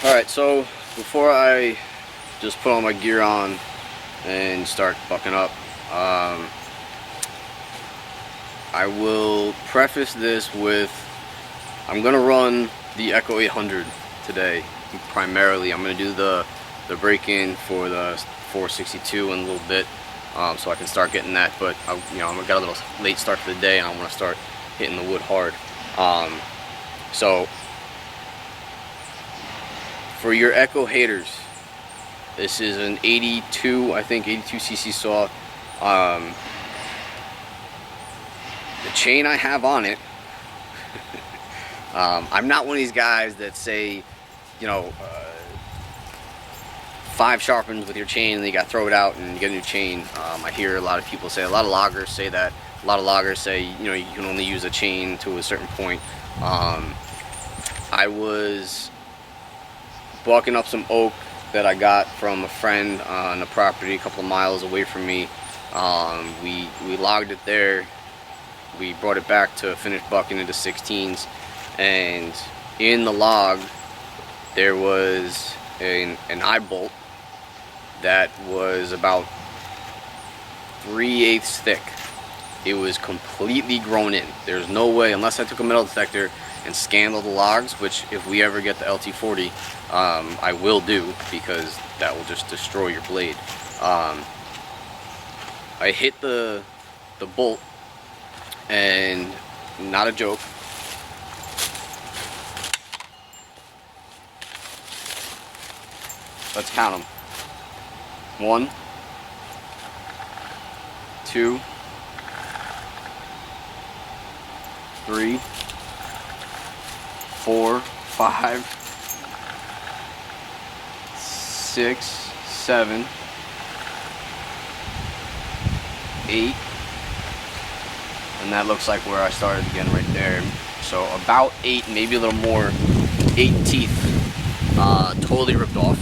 Alright, so before I just put all my gear on and start bucking up, I will preface this with I'm going to run the Echo 800 today. Primarily, I'm going to do the break-in for the 462 in a little bit, so I can start getting that. But I got a little late start to the day, and I want to start hitting the wood hard. So for your Echo haters, this is an 82, I think 82cc saw. The chain I have on it, I'm not one of these guys that say, 5 sharpens with your chain and then you got to throw it out and get a new chain. I hear a lot of people say, a lot of loggers say that. A lot of loggers say, you can only use a chain to a certain point. I was bucking up some oak that I got from a friend on a property a couple of miles away from me. We logged it there. We brought it back to finish bucking into 16s, and in the log there was an eye bolt that was about 3/8 thick. It was completely grown in. There's no way, unless I took a metal detector and scanned all the logs, which if we ever get the LT40, I will do, because that will just destroy your blade. I hit the bolt, and not a joke, let's count them. 1, 2, 3, 4, 5, 6, 7, 8, and that looks like where I started again right there. So about 8, maybe a little more, 8 teeth, totally ripped off.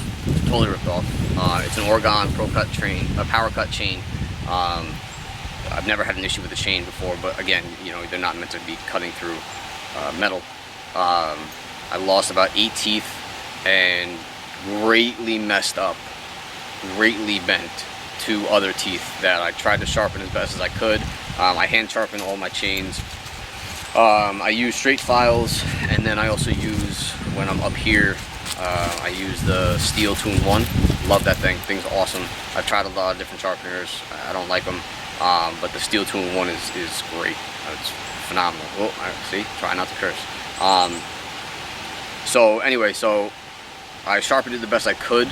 It's an Oregon Pro Cut chain, a power cut chain. I've never had an issue with the chain before, but again, they're not meant to be cutting through metal. I lost about 8 teeth and greatly messed up, greatly bent 2 other teeth that I tried to sharpen as best as I could. I hand sharpen all my chains. I use straight files, and then I also use, when I'm up here, I use the Steel 2-in-1. Love that thing. Thing's awesome. I've tried a lot of different sharpeners. I don't like them, but the Steel 2-in-1 is great. It's phenomenal. Oh, see? Try not to curse. So anyway, so I sharpened it the best I could,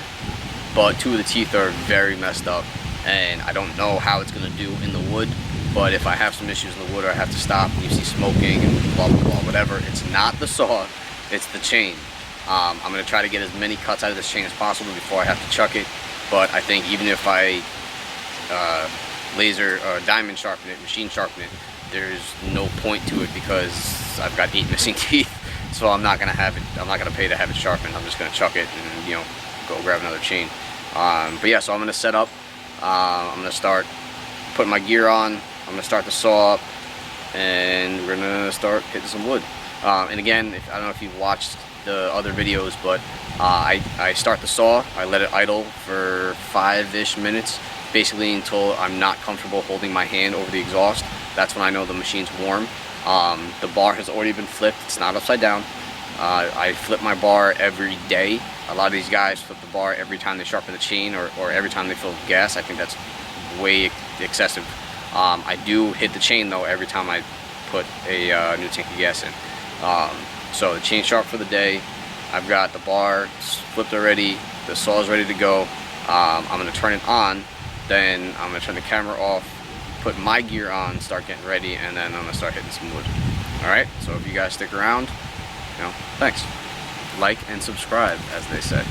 but 2 of the teeth are very messed up, and I don't know how it's going to do in the wood. But if I have some issues in the wood, or I have to stop and you see smoking and blah blah blah, whatever, it's not the saw, it's the chain. I'm going to try to get as many cuts out of this chain as possible before I have to chuck it. But I think even if I laser or diamond sharpen it, machine sharpen it, there's no point to it, because I've got 8 missing teeth. So I'm not going to have it. I'm not going to pay to have it sharpened. I'm just going to chuck it and go grab another chain. But yeah, so I'm going to set up. I'm going to start putting my gear on. I'm going to start the saw up, and we're going to start hitting some wood. And again, I don't know if you've watched the other videos, but I start the saw, I let it idle for 5-ish minutes, basically until I'm not comfortable holding my hand over the exhaust. That's when I know the machine's warm. The bar has already been flipped, it's not upside down. I flip my bar every day. A lot of these guys flip the bar every time they sharpen the chain, or every time they fill gas. I think that's way excessive. I do hit the chain though every time I put a new tank of gas in. So the chain sharp for the day. I've got the bar flipped already. The saw is ready to go. I'm going to turn it on. Then I'm going to turn the camera off, put my gear on, start getting ready, and then I'm going to start hitting some wood. Alright, so if you guys stick around, thanks. Like and subscribe, as they say.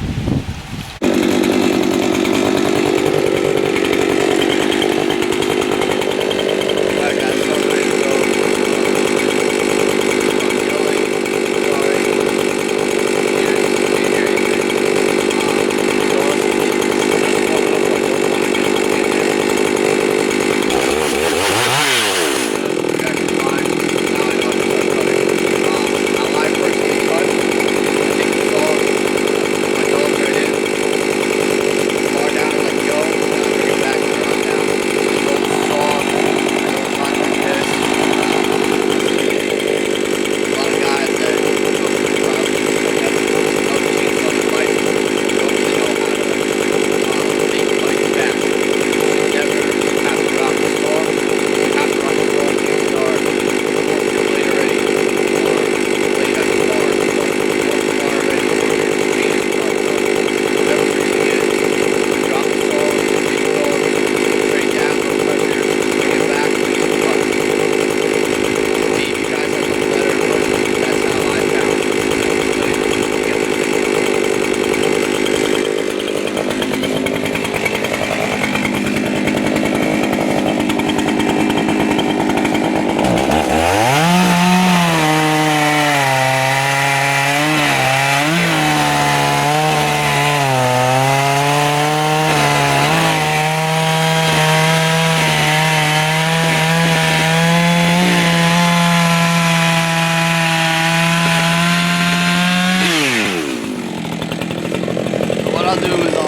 I'll do is